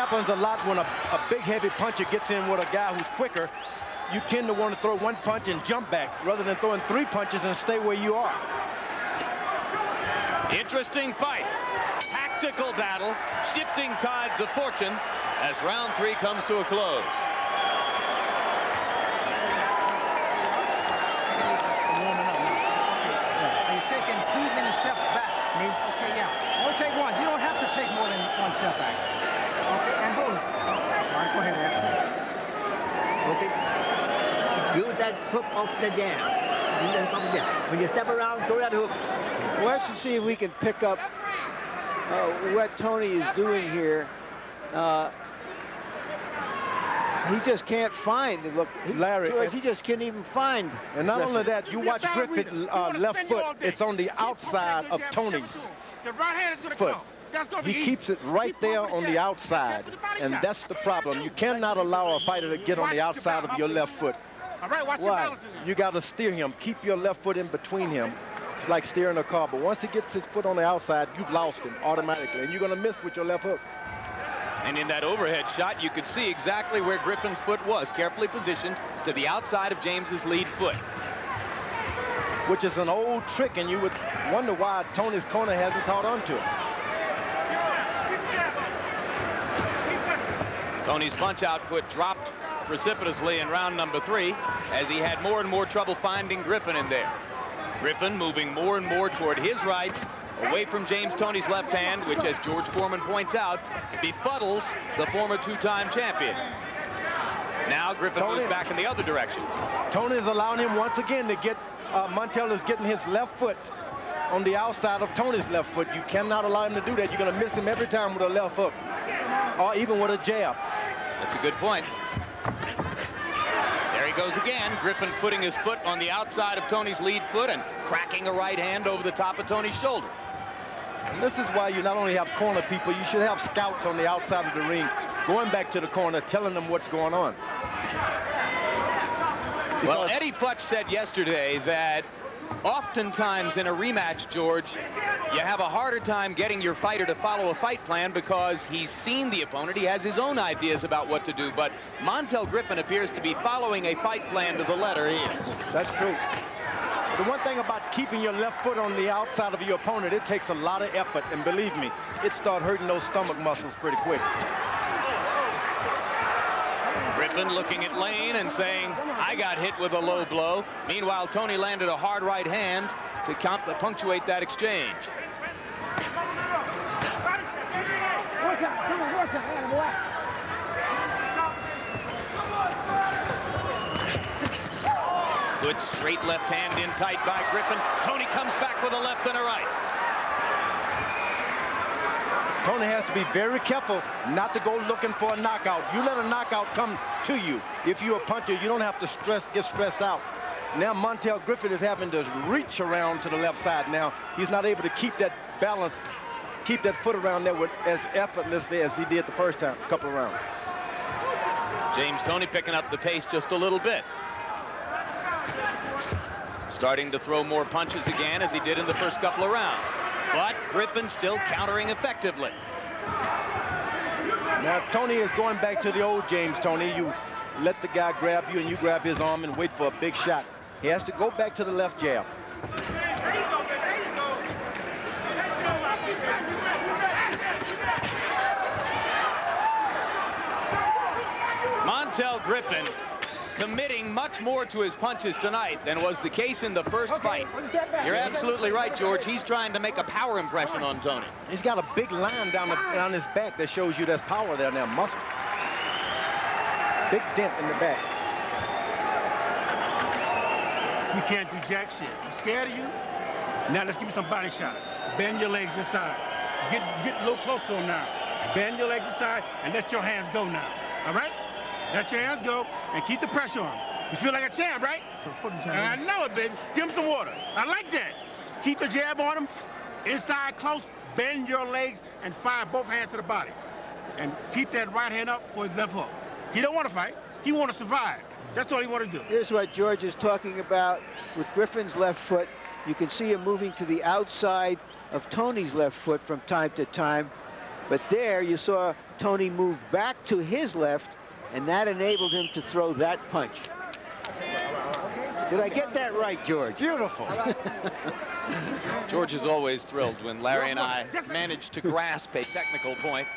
happens a lot when a big, heavy puncher gets in with a guy who's quicker. You tend to want to throw one punch and jump back rather than throwing 3 punches and stay where you are. Interesting fight. Tactical battle, shifting tides of fortune as round 3 comes to a close. You're taking 2 many steps back. Okay, yeah. Don't take one. You don't have to take more than 1 step back. Okay, and hold it. All right, go ahead, Ed. Okay. Use that hook off the jab. When you step around, throw that hook. Let's see if we can pick up what Toney is doing here. He just can't find. Look, Larry, George, he just can't even find. And not only that, you watch Griffin left foot. It's on the outside of Toney's foot. He keeps it right there on the outside, and that's the problem. You cannot allow a fighter to get on the outside of your left foot. Why? You got to steer him. Keep your left foot in between him. It's like steering a car, but once he gets his foot on the outside, you've lost him automatically, and you're going to miss with your left hook. And in that overhead shot, you could see exactly where Griffin's foot was, carefully positioned to the outside of James's lead foot. Which is an old trick, and you would wonder why Toney's corner hasn't caught on to it. Toney's punch output dropped precipitously in round number 3 as he had more and more trouble finding Griffin in there. Griffin moving more and more toward his right, away from James Toney's left hand, which, as George Foreman points out, befuddles the former 2-time champion. Now Griffin moves back in the other direction. Toney is allowing him once again to get, Montell is getting his left foot on the outside of Toney's left foot. You cannot allow him to do that. You're going to miss him every time with a left hook, or even with a jab. That's a good point. There he goes again. Griffin putting his foot on the outside of Toney's lead foot and cracking a right hand over the top of Toney's shoulder. And this is why you not only have corner people, you should have scouts on the outside of the ring going back to the corner, telling them what's going on. Well, Eddie Futch said yesterday that oftentimes in a rematch, George, you have a harder time getting your fighter to follow a fight plan because he's seen the opponent. He has his own ideas about what to do. But Montell Griffin appears to be following a fight plan to the letter here. That's true. The one thing about keeping your left foot on the outside of your opponent, it takes a lot of effort. And believe me, it starts hurting those stomach muscles pretty quick. Griffin looking at Lane and saying, I got hit with a low blow. Meanwhile, Toney landed a hard right hand to punctuate that exchange. Work out, come on, work out, boy. Good straight left hand in tight by Griffin. Toney comes back with a left and a right. Toney has to be very careful not to go looking for a knockout. You let a knockout come to you. If you're a puncher, you don't have to get stressed out. Now Montell Griffin is having to reach around to the left side now. He's not able to keep that balance, keep that foot around there as effortlessly as he did the first couple of rounds. James Toney picking up the pace just a little bit. Starting to throw more punches again as he did in the first couple of rounds. But Griffin still countering effectively. Now Toney is going back to the old James Toney. You let the guy grab you and you grab his arm and wait for a big shot. He has to go back to the left jab. Montell Griffin committing much more to his punches tonight than was the case in the first fight. You're absolutely right, George. He's trying to make a power impression on Toney. He's got a big line down his back that shows you there's power there now, muscle. Big dent in the back. You can't do jack shit. You scared of you? Now let's give you some body shots. Bend your legs inside. Get a little close to him now. Bend your legs inside and let your hands go now. All right? Let your hands go and keep the pressure on. You feel like a champ, right? I know it, baby. Give him some water. I like that. Keep the jab on him. Inside close. Bend your legs and fire both hands to the body. And keep that right hand up for his left hook. He don't want to fight. He want to survive. That's all he want to do. Here's what George is talking about with Griffin's left foot. You can see him moving to the outside of Toney's left foot from time to time. But there you saw Toney moved back to his left, and that enabled him to throw that punch. Did I get that right, George? Beautiful. George is always thrilled when Larry and I manage to grasp a technical point.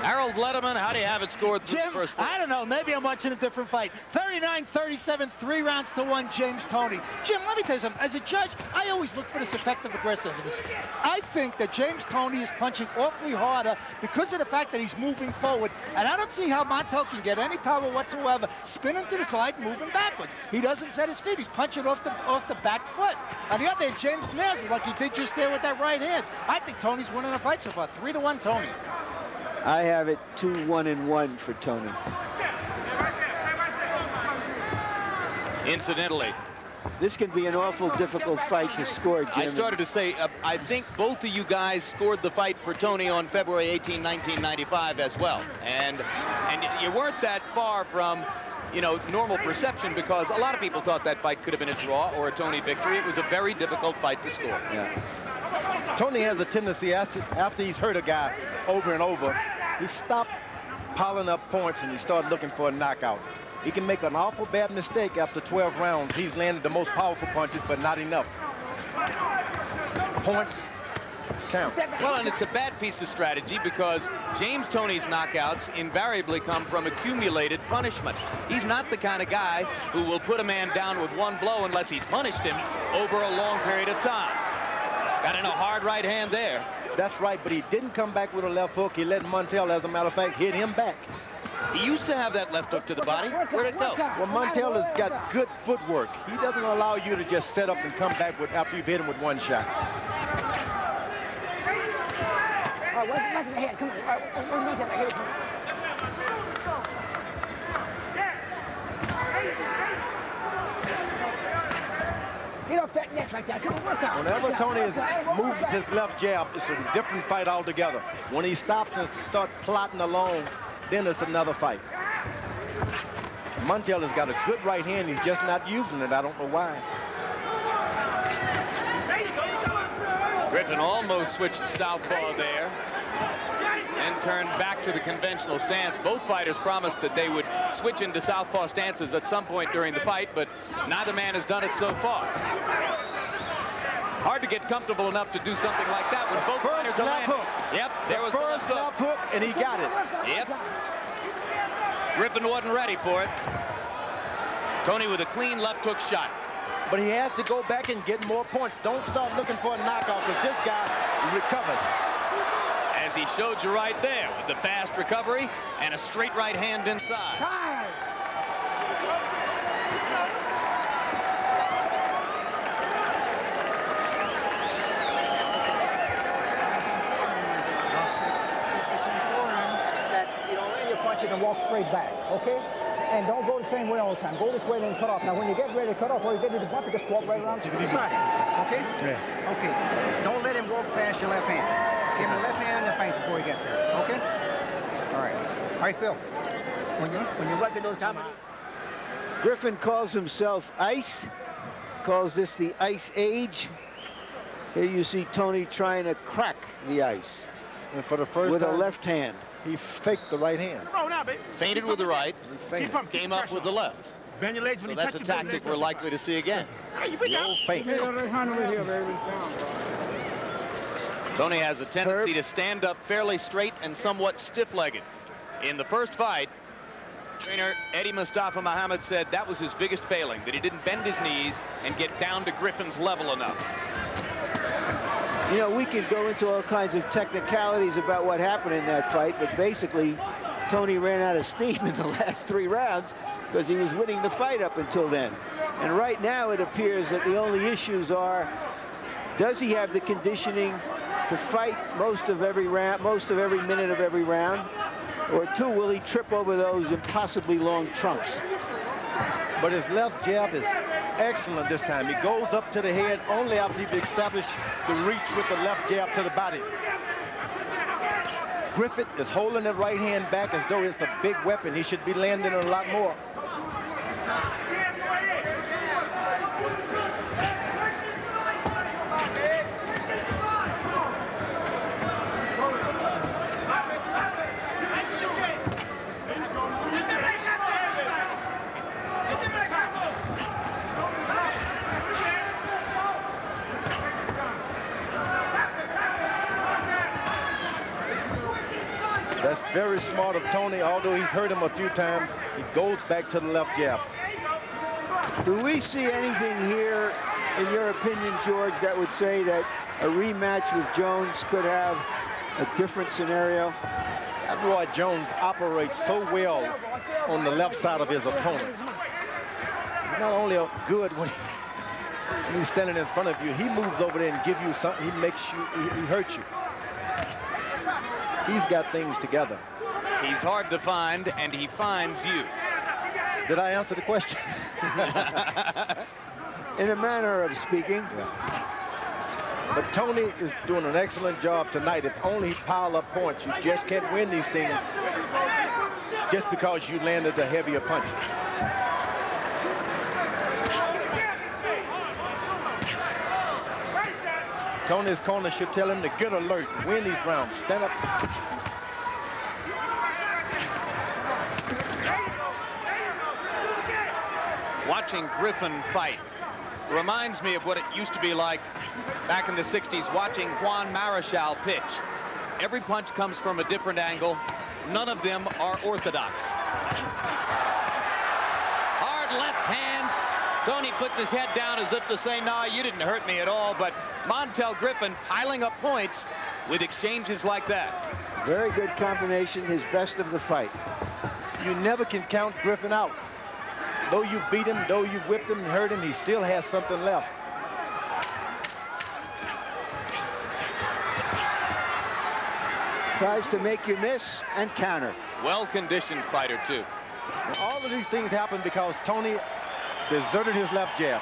Harold Letterman, how do you have it scored through the first quarter? I don't know. Maybe I'm watching a different fight. 39-37, 3 rounds to 1, James Toney. Jim, let me tell you something. As a judge, I always look for this effective aggressiveness. I think that James Toney is punching awfully harder because of the fact that he's moving forward. And I don't see how Montell can get any power whatsoever, spinning to the side, moving backwards. He doesn't set his feet. He's punching off the back foot. On the other hand, James nails him like he did just there with that right hand. I think Toney's winning the fight so far. 3-1 Toney. I have it 2-1-1 for Toney. Incidentally, this can be an awful difficult fight to score, Jim. I started to say, I think both of you guys scored the fight for Toney on February 18, 1995 as well. And you weren't that far from, you know, normal perception, because a lot of people thought that fight could have been a draw or a Toney victory. It was a very difficult fight to score. Yeah. Toney has a tendency, after he's hurt a guy over and over, he stopped piling up points and he started looking for a knockout. He can make an awful bad mistake after 12 rounds. He's landed the most powerful punches, but not enough. Points count. Well, and it's a bad piece of strategy, because James Toney's knockouts invariably come from accumulated punishment. He's not the kind of guy who will put a man down with one blow unless he's punished him over a long period of time. Got in a hard right hand there. That's right, but he didn't come back with a left hook. He let Montell, as a matter of fact, hit him back. He used to have that left hook to the body. Where'd it go? Well, Montell has got good footwork. He doesn't allow you to just set up and come back with after you've hit him with one shot. All right, where's the head? Come on. All right, where's the head? Get off that neck like that. Come on, work out. Whenever Toney moves his left jab, it's a different fight altogether. When he stops and starts plotting along, then it's another fight. Montell has got a good right hand. He's just not using it. I don't know why. Griffin almost switched southpaw there and turned back to the conventional stance. Both fighters promised that they would switch into southpaw stances at some point during the fight, but neither man has done it so far. Hard to get comfortable enough to do something like that when both fighters are landing. Yep, there was the first left hook, and he got it. Yep. Griffin wasn't ready for it. Toney with a clean left hook shot. But he has to go back and get more points. Don't start looking for a knockout, because this guy recovers. As he showed you right there with the fast recovery and a straight right hand inside. It's important that you don't land your punches and walk straight back, okay? And don't go the same way all the time. Go this way, then cut off. Now, when you get ready to cut off, or you get to the bump, you just walk right around to the side. Okay? Yeah. Okay. Don't let him walk past your left hand. Give him the left hand and the feint before you get there. Okay? All right. All right, Phil. When you're working those time. Griffin calls himself Ice. Calls this the Ice Age. Here you see Toney trying to crack the ice. And for the first with time, a left hand. He faked the right hand. Feinted with the right, came up with the left. Bend your legs when So you that's touch a your tactic we're likely to see again. The old feint. Toney has a tendency to stand up fairly straight and somewhat stiff-legged. In the first fight, trainer Eddie Mustafa Muhammad said that was his biggest failing, that he didn't bend his knees and get down to Griffin's level enough. You know, we could go into all kinds of technicalities about what happened in that fight, but basically, Toney ran out of steam in the last 3 rounds because he was winning the fight up until then. And right now, it appears that the only issues are, does he have the conditioning to fight most of every minute of every round? Or 2, will he trip over those impossibly long trunks? But his left jab is excellent this time. He goes up to the head only after he's established the reach with the left jab to the body. Griffin is holding the right hand back as though it's a big weapon. He should be landing a lot more. That's very smart of Toney. Although he's hurt him a few times, he goes back to the left jab. Do we see anything here, in your opinion, George, that would say that a rematch with Jones could have a different scenario? That Roy Jones operates so well on the left side of his opponent. He's not only good when he's standing in front of you, he moves over there and gives you something. He makes you, he hurts you. He's got things together. He's hard to find, and he finds you. Did I answer the question? In a manner of speaking. Yeah. But Toney is doing an excellent job tonight. If only he pile up points. You just can't win these things just because you landed a heavier punch. Toney's corner should tell him to get alert, win these rounds, stand up. Watching Griffin fight reminds me of what it used to be like back in the 60s watching Juan Marichal pitch. Every punch comes from a different angle. None of them are orthodox. Hard left hand. Toney puts his head down as if to say, "No, you didn't hurt me at all." But Montell Griffin piling up points with exchanges like that. Very good combination, his best of the fight. You never can count Griffin out. Though you've beat him, though you've whipped him and hurt him, he still has something left. Tries to make you miss and counter. Well-conditioned fighter, too. And all of these things happen because Toney deserted his left jab.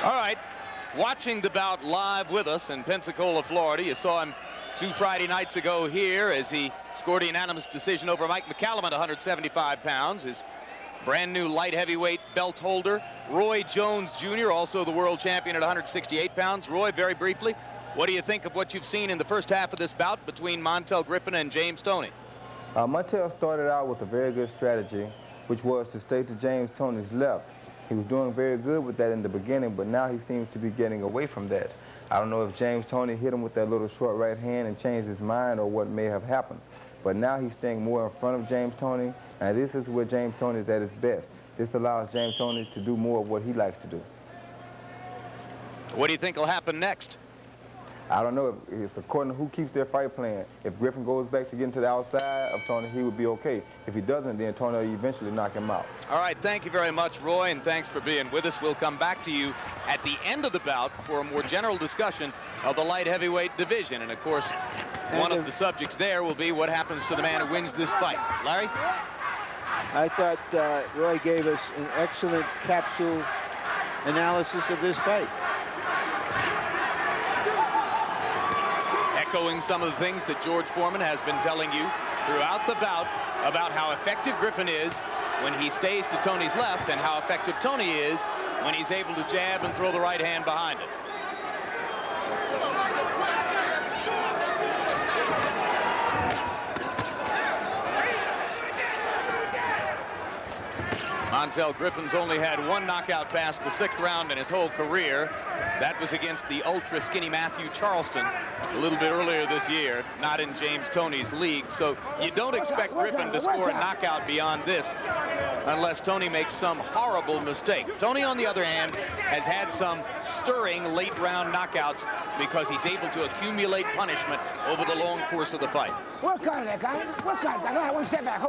All right, watching the bout live with us in Pensacola, Florida. You saw him 2 Friday nights ago here as he scored a unanimous decision over Mike McCallum at 175 pounds. His brand new light heavyweight belt holder, Roy Jones Jr., also the world champion at 168 pounds. Roy, very briefly, what do you think of what you've seen in the first half of this bout between Montell Griffin and James Toney? Montell started out with a very good strategy, which was to stay to James Toney's left. He was doing very good with that in the beginning, but now he seems to be getting away from that. I don't know if James Toney hit him with that little short right hand and changed his mind or what may have happened. But now he's staying more in front of James Toney, and this is where James Toney is at his best. This allows James Toney to do more of what he likes to do. What do you think will happen next? I don't know. It's according to who keeps their fight plan. If Griffin goes back to getting to the outside of Toney, he would be okay. If he doesn't, then Toney will eventually knock him out. All right, thank you very much, Roy, and thanks for being with us. We'll come back to you at the end of the bout for a more general discussion of the light heavyweight division. And, of course, one of the subjects there will be what happens to the man who wins this fight. Larry? I thought Roy gave us an excellent capsule analysis of this fight. Echoing some of the things that George Foreman has been telling you throughout the bout about how effective Griffin is when he stays to Toney's left and how effective Toney is when he's able to jab and throw the right hand behind it. Montell Griffin's only had 1 knockout past the 6th round in his whole career. That was against the ultra skinny Matthew Charleston a little bit earlier this year, not in James Toney's league. So you don't expect Griffin to score a knockout beyond this unless Toney makes some horrible mistake. Toney, on the other hand, has had some stirring late round knockouts because he's able to accumulate punishment over the long course of the fight. Work on that guy. Work on that guy. I want to step back.